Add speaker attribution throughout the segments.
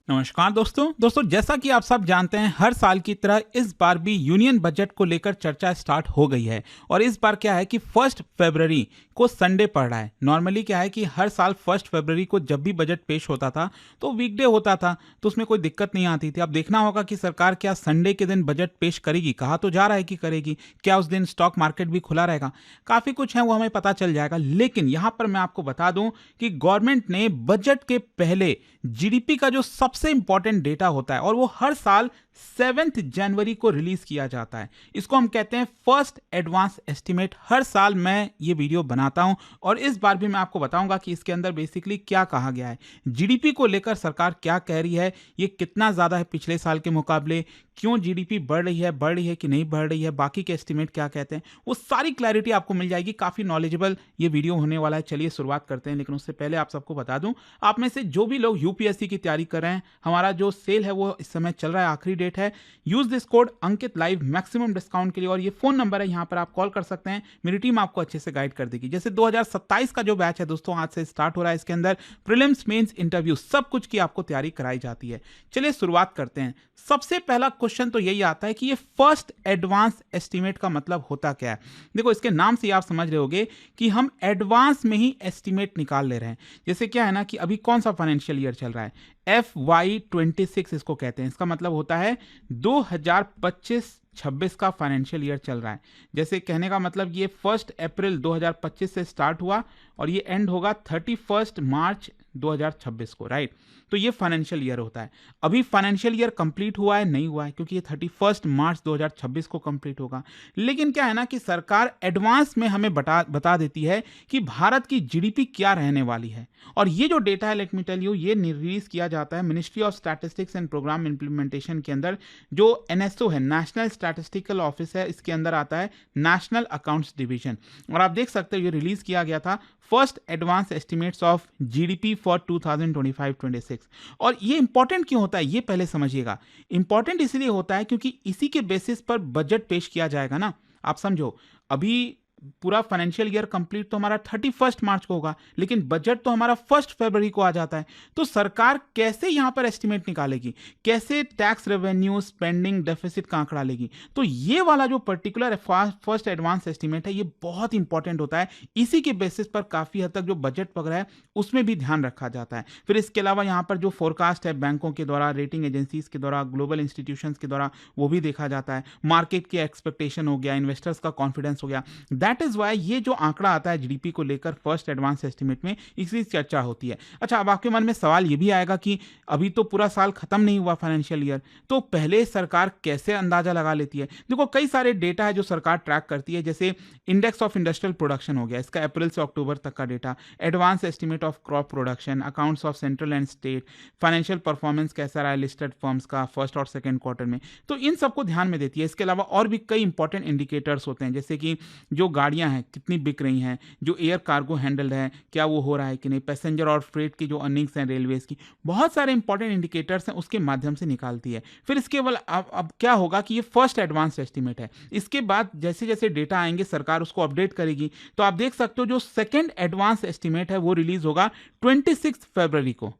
Speaker 1: नमस्कार दोस्तों जैसा कि आप सब जानते हैं हर साल की तरह इस बार भी यूनियन बजट को लेकर चर्चा स्टार्ट हो गई है। और इस बार क्या है कि 1 फरवरी को संडे पड़ रहा है। नॉर्मली क्या है कि हर साल 1 फरवरी को जब भी बजट पेश होता था तो वीकडे होता था, तो उसमें कोई दिक्कत नहीं आती थी। अब देखना होगा कि सरकार क्या संडे के दिन बजट पेश करेगी। कहा तो जा रहा है कि करेगी। क्या उस दिन स्टॉक मार्केट भी खुला रहेगा, काफ़ी कुछ है वो हमें पता चल जाएगा। लेकिन यहाँ पर मैं आपको बता दूं कि गवर्नमेंट ने बजट के पहले जीडीपी का जो सबसे इंपॉर्टेंट डेटा होता है, और वो हर साल 7 जनवरी को रिलीज किया जाता है। इसको हम कहते हैं फर्स्ट एडवांस एस्टिमेट। हर साल मैं ये वीडियो बनाता हूं और इस बार भी मैं आपको बताऊंगा कि इसके अंदर बेसिकली क्या कहा गया है, जीडीपी को लेकर सरकार क्या कह रही है, ये कितना ज्यादा है पिछले साल के मुकाबले, क्यों जीडीपी बढ़ रही है कि नहीं बढ़ रही है, बाकी के एस्टिमेट क्या कहते हैं, वो सारी क्लैरिटी आपको मिल जाएगी। काफी नॉलेजेबल ये वीडियो होने वाला है। चलिए शुरुआत करते हैं। लेकिन उससे पहले आप सबको बता दूं, आप में से जो भी लोग यूपीएससी की तैयारी कर रहे हैं, हमारा जो सेल है वो इस समय चल रहा है, आखिरी डेट है। Use this code Ankit live maximum discount के लिए, और ये फोन नंबर है, यहाँ पर आप कॉल कर सकते हैं। मेरी टीम आपको अच्छे से गाइड कर देगी। जैसे 2027 का जो बैच है दोस्तों, आज से स्टार्ट हो रहा है। इसके अंदर प्रीलिम्स, मेंस, इंटरव्यू सब कुछ की आपको तैयारी कराई जाती है। चलिए शुरुआत करते हैं। सबसे पहला क्वेश्चन तो यही आता है कि ये फर्स्ट एडवांस एस्टीमेट का मतलब होता क्या है। देखो, इसके नाम से आप समझ रहे होगे कि हम एडवांस में ही एस्टीमेट निकाल ले रहे हैं। जैसे क्या है ना कि अभी कौन सा फाइनेंशियल ईयर चल रहा है, FY26 इसको कहते हैं। इसका मतलब होता है 2025-26 का फाइनेंशियल ईयर चल रहा है। जैसे कहने का मतलब ये 1 अप्रैल 2025 से स्टार्ट हुआ और ये एंड होगा 31 मार्च 2026 को, राइट। तो ये फाइनेंशियल ईयर होता है। अभी फाइनेंशियल ईयर कंप्लीट हुआ है नहीं हुआ है, क्योंकि ये 31 मार्च 2026 को कंप्लीट होगा। लेकिन क्या है ना कि सरकार एडवांस में हमें बता देती है कि भारत की जीडीपी क्या रहने वाली है। और ये जो डेटा है, लेट मी टेल यू, ये रिलीज किया जाता है ministry of statistics and programme implementation के अंदर। जो एनएसओ है, नेशनल स्टैटिस्टिकल ऑफिस है, इसके अंदर आता है नेशनल अकाउंट्स डिवीजन। और आप देख सकते हो ये रिलीज किया गया था, first advance estimates of GDP for 2025-26। और ये इंपॉर्टेंट क्यों होता है ये पहले समझिएगा। इंपॉर्टेंट इसलिए होता है क्योंकि इसी के बेसिस पर बजट पेश किया जाएगा ना। आप समझो, अभी पूरा फाइनेंशियल ईयर कंप्लीट तो हमारा 31 मार्च को होगा, लेकिन बजट तो हमारा 1 फरवरी को आ जाता है। तो सरकार कैसे यहां पर एस्टिमेट निकालेगी, कैसे टैक्स रेवेन्यू, स्पेंडिंग, डेफिसिट का आंकड़ा लेगी। तो ये वाला जो पर्टिकुलर फर्स्ट एडवांस एस्टिमेट है, ये बहुत इंपॉर्टेंट होता है। इसी के बेसिस पर काफी हद तक जो बजट वगैरह है उसमें भी ध्यान रखा जाता है। फिर इसके अलावा यहाँ पर जो फोरकास्ट है बैंकों के द्वारा, रेटिंग एजेंसीज के द्वारा, ग्लोबल इंस्टीट्यूशंस के द्वारा, वो भी देखा जाता है। मार्केट की एक्सपेक्टेशन हो गया, इन्वेस्टर्स का कॉन्फिडेंस हो गया। दैट इज वाई ये जो आंकड़ा आता है जीडीपी को लेकर फर्स्ट एडवांस एस्टिमेट में, इसकी चर्चा होती है। अच्छा, अब आपके मन में सवाल ये भी आएगा कि अभी तो पूरा साल खत्म नहीं हुआ फाइनेंशियल ईयर, तो पहले सरकार कैसे अंदाजा लगा लेती है। देखो, कई सारे डेटा है जो सरकार ट्रैक करती है। जैसे इंडेक्स ऑफ इंडस्ट्रियल प्रोडक्शन हो गया, इसका अप्रैल से अक्टूबर तक का data, advance estimate of crop production, accounts of central and state, financial performance कैसा रहा है लिस्टेड फर्म्स का फर्स्ट और सेकंड क्वार्टर में, तो इन सबको ध्यान में देती है। इसके अलावा और भी कई इंपॉर्टेंट इंडिकेटर्स होते हैं, जैसे कि जो गाड़ियां हैं कितनी बिक रही हैं, जो एयर कार्गो हैंडल है क्या वो हो रहा है कि नहीं, पैसेंजर और फ्रेट की जो अर्निंग्स हैं रेलवेज की, बहुत सारे इंपॉर्टेंट इंडिकेटर्स हैं, उसके माध्यम से निकालती है। फिर इसके बाद अब क्या होगा कि ये फर्स्ट एडवांस एस्टिमेट है। इसके बाद जैसे जैसे डेटा आएंगे सरकार उसको अपडेट करेगी। तो आप देख सकते हो जो सेकेंड एडवांस एस्टिमेट है वो रिलीज होगा 26 फरवरी को।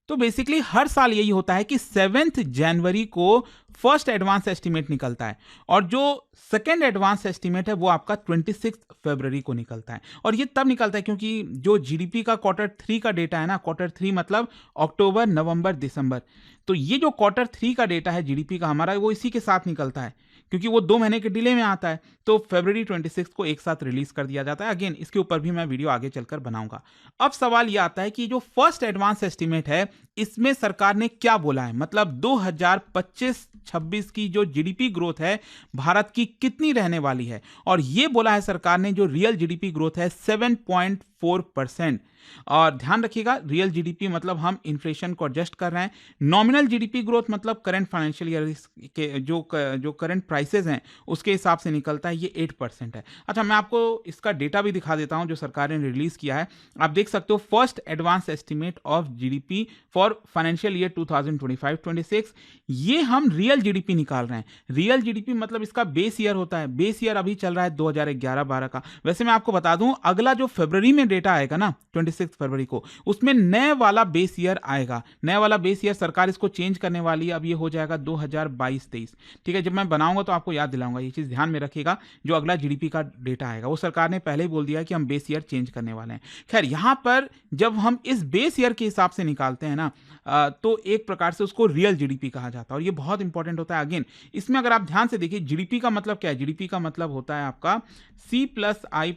Speaker 1: तो बेसिकली हर साल यही होता है कि 7 जनवरी को फर्स्ट एडवांस एस्टिमेट निकलता है, और जो सेकेंड एडवांस एस्टिमेट है वो आपका 26 फरवरी को निकलता है। और ये तब निकलता है क्योंकि जो जीडीपी का Q3 का डेटा है ना, Q3 मतलब अक्टूबर, नवंबर, दिसंबर, तो ये जो Q3 का डेटा है जीडीपी का हमारा, वो इसी के साथ निकलता है, क्योंकि वो 2 महीने के डिले में आता है। तो फरवरी 26 को एक साथ रिलीज कर दिया जाता है। अगेन इसके ऊपर भी मैं वीडियो आगे चलकर बनाऊंगा। अब सवाल ये आता है कि जो फर्स्ट एडवांस एस्टिमेट है इसमें सरकार ने क्या बोला है, मतलब 2025-26 की जो जीडीपी ग्रोथ है भारत की कितनी रहने वाली है। और ये बोला है सरकार ने जो रियल जीडीपी ग्रोथ है 7.4%। और ध्यान रखिएगा, रियल जीडीपी मतलब हम इन्फ्लेशन को एडजस्ट कर रहे हैं। नॉमिनल जीडीपी ग्रोथ मतलब करंट फाइनेंशियल ईयर के जो करंट प्राइसेस हैं उसके हिसाब से निकलता है, ये 8% है। अच्छा, मैं आपको इसका डेटा भी दिखा देता हूं जो सरकार ने रिलीज किया है। आप देख सकते हो first advance estimate of GDP for financial year 2025-26। ये हम रियल जीडीपी निकाल रहे हैं। रियल जीडीपी मतलब इसका बेस ईयर होता है। बेस ईयर अभी चल रहा है 2011-12 का। वैसे मैं आपको बता दूं, अगला जो फरवरी में डेटा आएगा ना, 26 फरवरी को, उसमें नए वाला बेस ईयर आएगा। नया वाला बेस ईयर सरकार इसको चेंज करने वाली है, अब ये हो जाएगा 2022-23। ठीक है, जब मैं बनाऊंगा तो आपको याद दिलाऊंगा, ये चीज़ ध्यान में रखिएगा। जो अगला जीडीपी का डेटा आएगा वो सरकार ने पहले ही बोल दिया कि हम बेस ईयर चेंज करने वाले हैं। खैर, यहाँ पर जब हम इस बेस ईयर के हिसाब से निकालते हैं ना, तो एक प्रकार से उसको रियल जीडीपी कहा जाता है, और ये बहुत इंपॉर्टेंट होता है। अगेन, इसमें अगर आप ध्यान से देखिए, जीडीपी का मतलब क्या है? जीडीपी का मतलब होता है आपका C+I+G+NX,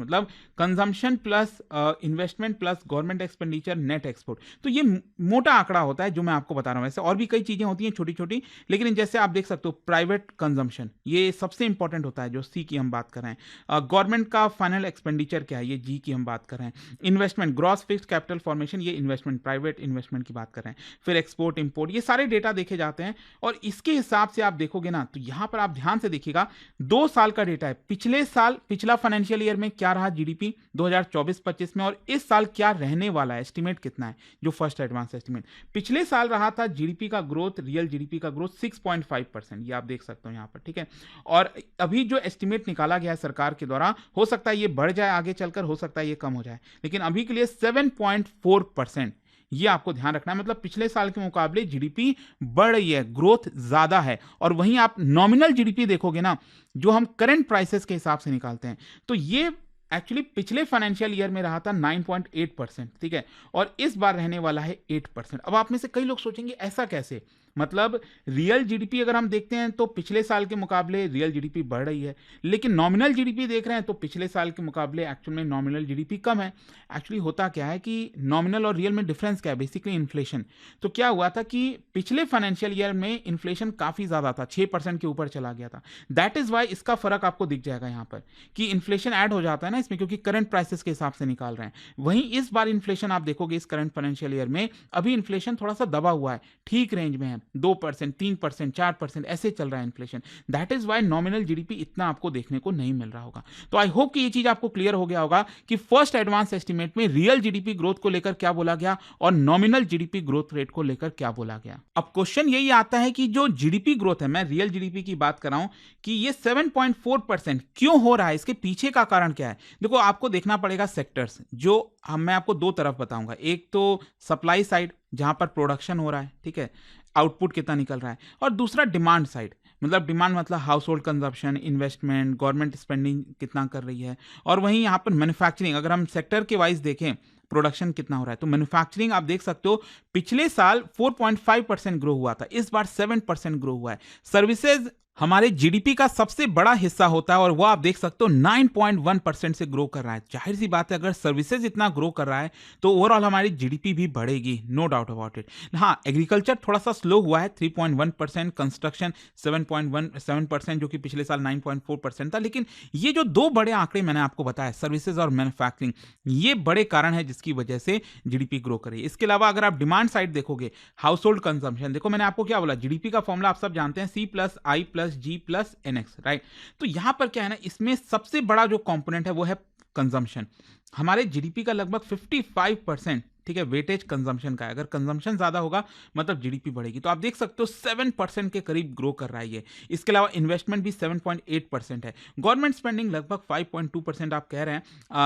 Speaker 1: मतलब consumption plus investment plus government expenditure net export. तो ये मोटा आंकड़ा होता है जो मैं आपको बता रहा हूं। वैसे और भी कई चीजें होती हैं छोटी छोटी, लेकिन जैसे आप देख सकते हो प्राइवेट कंजम्पशन, ये सबसे इंपॉर्टेंट होता है, जो सी की हम बात कर रहे हैं। गवर्नमेंट का फाइनल एक्सपेंडिचर क्या है, ये जी की हम बात कर रहे हैं। Investment, gross fixed capital formation, ये इन्वेस्टमेंट, प्राइवेट इन्वेस्टमेंट की बात कर रहे हैं। फिर एक्सपोर्ट इंपोर्ट, ये सारे डेटा देखे जाते हैं, और इसके हिसाब से आप देखोगे ना, तो यहां पर आप ध्यान से देखिएगा, 2 साल का डेटा है। पिछले साल, पिछला फाइनेंशियल ईयर में क्या रहा जीडीपी 2024-25 में, और इस साल क्या रहने वाला है, एस्टिमेट कितना है, जो फर्स्ट एडवांस एस्टिमेट। पिछले साल रहा था जीडीपी का ग्रोथ, रियल जीडीपी का ग्रोथ 6.5%, ये आप देख सकते हो यहां पर। ठीक है, और अभी जो एस्टिमेट निकाला गया है सरकार के द्वारा, हो सकता है ये बढ़ जाए आगे चलकर, हो सकता है ये कम हो जाए, लेकिन अभी के लिए 7.4%, ये आपको ध्यान रखना है। मतलब पिछले साल के मुकाबले जीडीपी बढ़ रही है, ग्रोथ ज्यादा है। और वहीं आप नॉमिनल जीडीपी देखोगे ना, जो हम करंट प्राइसेस के हिसाब से निकालते हैं, तो ये एक्चुअली पिछले फाइनेंशियल ईयर में रहा था 9.8%। ठीक है, और इस बार रहने वाला है 8%। अब आप में से कई लोग सोचेंगे ऐसा कैसे, मतलब रियल जीडीपी अगर हम देखते हैं तो पिछले साल के मुकाबले रियल जीडीपी बढ़ रही है, लेकिन नॉमिनल जीडीपी देख रहे हैं तो पिछले साल के मुकाबले एक्चुअल में नॉमिनल जीडीपी कम है। एक्चुअली होता क्या है कि नॉमिनल और रियल में डिफरेंस क्या है, बेसिकली इन्फ्लेशन। तो क्या हुआ था कि पिछले फाइनेंशियल ईयर में इन्फ्लेशन काफी ज्यादा था, 6% के ऊपर चला गया था। दैट इज वाई इसका फर्क आपको दिख जाएगा यहाँ पर, कि इन्फ्लेशन ऐड हो जाता है ना इसमें, क्योंकि करंट प्राइसेस के हिसाब से निकाल रहे हैं। वहीं इस बार इन्फ्लेशन आप देखोगे इस करंट फाइनेंशियल ईयर में, अभी इन्फ्लेशन थोड़ा सा दबा हुआ है, ठीक रेंज में है, 2%, 3%, 4% ऐसे चल रहा है inflation. That is why nominal GDP इतना आपको देखने को नहीं मिल रहा होगा। तो आई होप कि ये चीज आपको क्लियर हो गया होगा कि फर्स्ट एडवांस एस्टिमेट में रियल जीडीपी ग्रोथ को लेकर क्या बोला गया और नॉमिनल जीडीपी ग्रोथ रेट को लेकर क्या बोला गया। अब क्वेश्चन यही आता है कि जो जीडीपी ग्रोथ है, मैं रियल जीडीपी की बात कर रहा हूं, कि ये 7.4% क्यों हो रहा है, इसके पीछे का कारण क्या है। देखो, आपको देखना पड़ेगा सेक्टर्स, जो मैं आपको दो तरफ बताऊंगा। एक तो सप्लाई साइड, जहां पर प्रोडक्शन हो रहा है, ठीक है, आउटपुट कितना निकल रहा है, और दूसरा डिमांड साइड, मतलब डिमांड मतलब house hold consumption, investment, government spending कितना कर रही है, और वहीं यहाँ पर मैन्युफैक्चरिंग, अगर हम सेक्टर के वाइज देखें प्रोडक्शन कितना हो रहा है, तो मैन्युफैक्चरिंग आप देख सकते हो पिछले साल 4.5% ग्रो हुआ था, इस बार 7% ग्रो हुआ है। सर्विसेज हमारे जीडीपी का सबसे बड़ा हिस्सा होता है, और वो आप देख सकते हो 9.1% से ग्रो कर रहा है। जाहिर सी बात है, अगर सर्विसेज इतना ग्रो कर रहा है तो ओवरऑल हमारी जीडीपी भी बढ़ेगी, नो डाउट अबाउट इट। हाँ, एग्रीकल्चर थोड़ा सा स्लो हुआ है, 3.1%, कंस्ट्रक्शन 7.17%, जो कि पिछले साल 9.4% था। लेकिन ये जो दो बड़े आंकड़े मैंने आपको बताया, सर्विसेज और मैन्युफैक्चरिंग, ये बड़े कारण है जिसकी वजह से जीडीपी ग्रो करे। इसके अलावा अगर आप डिमांड साइड देखोगे, हाउस होल्ड कंजम्पशन, देखो मैंने आपको क्या बोला, जीडीपी का फॉर्मूला आप सब जानते हैं, C+I+G+NX, राइट। तो यहां पर क्या है ना, इसमें सबसे बड़ा जो कंपोनेंट है वो है कंजम्पशन। हमारे जीडीपी का लगभग 55%, ठीक है, वेटेज कंजम्पशन का है। अगर कंजम्पशन ज्यादा होगा मतलब जीडीपी बढ़ेगी। तो आप देख सकते हो 7% के करीब ग्रो कर रहा है ये। इसके अलावा इन्वेस्टमेंट भी 7.8% है। गवर्नमेंट स्पेंडिंग लगभग 5.2% आप कह रहे हैं,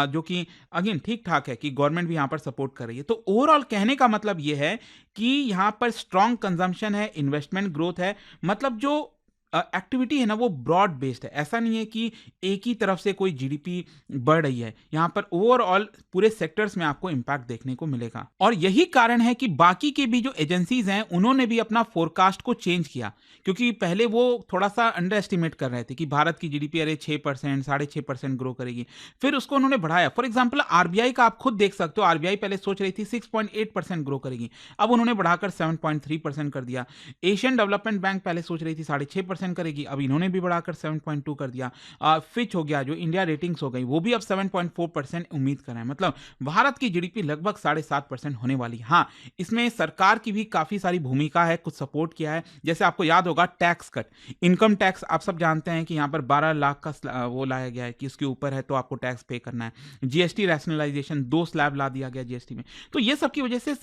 Speaker 1: जो कि अगेन ठीक ठाक है कि गवर्नमेंट भी यहां पर सपोर्ट कर रही है। तो ओवरऑल कहने का मतलब यह है कि यहां पर स्ट्रॉन्ग कंजम्पशन है, इन्वेस्टमेंट ग्रोथ है, मतलब जो एक्टिविटी है ना वो ब्रॉड बेस्ड है। ऐसा नहीं है कि एक ही तरफ से कोई जीडीपी बढ़ रही है, यहां पर ओवरऑल पूरे सेक्टर्स में आपको इंपैक्ट देखने को मिलेगा। और यही कारण है कि बाकी के भी जो एजेंसीज हैं उन्होंने भी अपना फोरकास्ट को चेंज किया, क्योंकि पहले वो थोड़ा सा अंडर एस्टिमेट कर रहे थे कि भारत की जीडीपी अरे 6%, 6.5% ग्रो करेगी, फिर उसको उन्होंने बढ़ाया। फॉर एग्जाम्पल आरबीआई का आप खुद देख सकते हो, आरबीआई पहले सोच रही थी 6.8% ग्रो करेगी, अब उन्होंने बढ़ाकर 7.3% कर दिया। एशियन डेवलपमेंट बैंक पहले सोच रही थी 6.5% करेगी, अब इन्होंने भी बढ़ाकर 7.2 कर दिया। फिच हो गया, जो इंडिया रेटिंग्स हो गई, वो भी अब 7.4% उम्मीद कर रहे हैं। मतलब भारत की जीडीपी लगभग 7.5% होने वाली। हाँ, इसमें सरकार की भी काफी सारी भूमिका है, कुछ सपोर्ट किया है। जैसे आपको याद होगा टैक्स कट, इनकम टैक्स आप सब जानते हैं कि यहाँ पर 12 लाख का वो लाया गया है कि इसके ऊपर है तो आपको टैक्स पे करना है। जीएसटी रैशनलाइजेशन, 2 स्लैब ला दिया गया जीएसटी में। तो ये सब की वजह से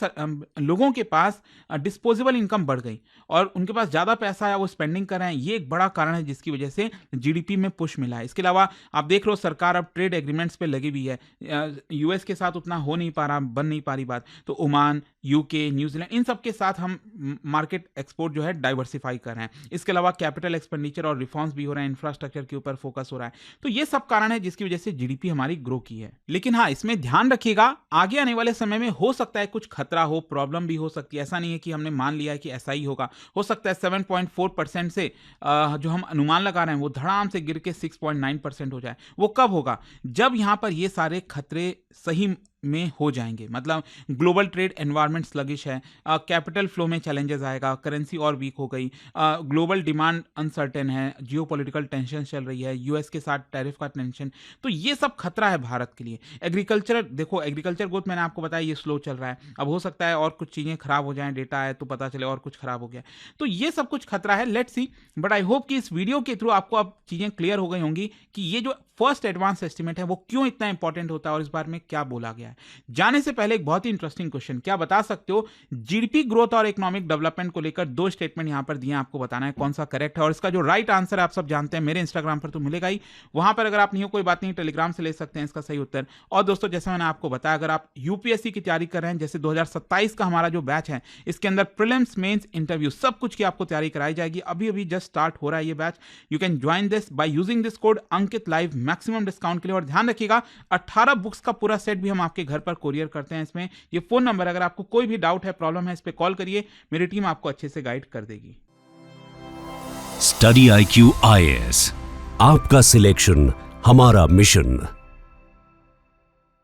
Speaker 1: लोगों के पास डिस्पोजेबल इनकम बढ़ गई और उनके पास ज्यादा पैसा है, वो स्पेंडिंग कर रहे हैं। ये एक बड़ा कारण है जिसकी वजह से जीडीपी में पुश मिला है। इसके अलावा आप देख रहे हो सरकार अब ट्रेड एग्रीमेंट्स पे लगी हुई है, यूएस के साथ उतना हो नहीं पा रहा, बन नहीं पा रही बात, तो ओमान, यूके, न्यूजीलैंड, इन सब के साथ हम मार्केट एक्सपोर्ट जो है डाइवर्सिफाई कर रहे हैं। इसके अलावा कैपिटल एक्सपेंडिचर और रिफॉर्म्स भी हो रहे हैं, इंफ्रास्ट्रक्चर के ऊपर फोकस हो रहा है। तो ये सब कारण है जिसकी वजह से जीडीपी हमारी ग्रो की है। लेकिन हाँ, इसमें ध्यान रखिएगा, आगे आने वाले समय में हो सकता है कुछ खतरा हो, प्रॉब्लम भी हो सकती है। ऐसा नहीं है कि हमने मान लिया है कि ऐसा ही होगा। हो सकता है 7.4% से जो हम अनुमान लगा रहे हैं वो धड़ाम से गिर के 6.9% हो जाए। वो कब होगा? जब यहां पर ये सारे खतरे सही में हो जाएंगे, मतलब ग्लोबल ट्रेड एनवायरनमेंट स्लगिश है, कैपिटल फ्लो में चैलेंजेस आएगा, करेंसी और वीक हो गई, ग्लोबल डिमांड अनसर्टेन है, जियोपॉलिटिकल टेंशन चल रही है, यूएस के साथ टैरिफ का टेंशन, तो ये सब खतरा है भारत के लिए। एग्रीकल्चर देखो, एग्रीकल्चर ग्रोथ मैंने आपको बताया ये स्लो चल रहा है, अब हो सकता है और कुछ चीज़ें खराब हो जाएं, डेटा है तो पता चले और कुछ खराब हो गया, तो ये सब कुछ खतरा है। Let's see, but I hope कि इस वीडियो के थ्रू आपको अब चीज़ें क्लियर हो गई होंगी कि ये जो फर्स्ट एडवांस एस्टिमेट है वो क्यों इतना इंपॉर्टेंट होता है और इस बारे में क्या बोला गया है। जाने से पहले एक बहुत ही इंटरेस्टिंग क्वेश्चन, क्या बता सकते हो जीडीपी ग्रोथ और इकोनॉमिक डेवलपमेंट को लेकर दो स्टेटमेंट यहां पर दिए, आपको बताना है कौन सा करेक्ट है। और इसका जो राइट आंसर है आप सब जानते हैं, मेरे इंस्टाग्राम पर तो मिलेगा ही, वहां पर अगर आप नहीं हो कोई बात नहीं, टेलीग्राम से ले सकते हैं इसका सही उत्तर। और दोस्तों जैसे मैंने आपको बताया, अगर आप यूपीएससी की तैयारी कर रहे हैं, जैसे 2027 का हमारा जो बैच है, इसके अंदर प्रीलिम्स, मेंस, इंटरव्यू सब कुछ की आपको तैयारी कराई जाएगी। अभी अभी जस्ट स्टार्ट हो रहा है ये batch. You can join this by using this code Ankit live, maximum discount के लिए। और ध्यान रखिएगा 18 बुक्स का पूरा सेट भी हम आपके घर पर कोरियर करते हैं। इसमें ये फोन नंबर, अगर आपको कोई भी डाउट है, प्रॉब्लम है, इस पे कॉल करिए, मेरी टीम आपको अच्छे से गाइड कर देगी।
Speaker 2: स्टडी IQ IAS, आपका सिलेक्शन हमारा मिशन।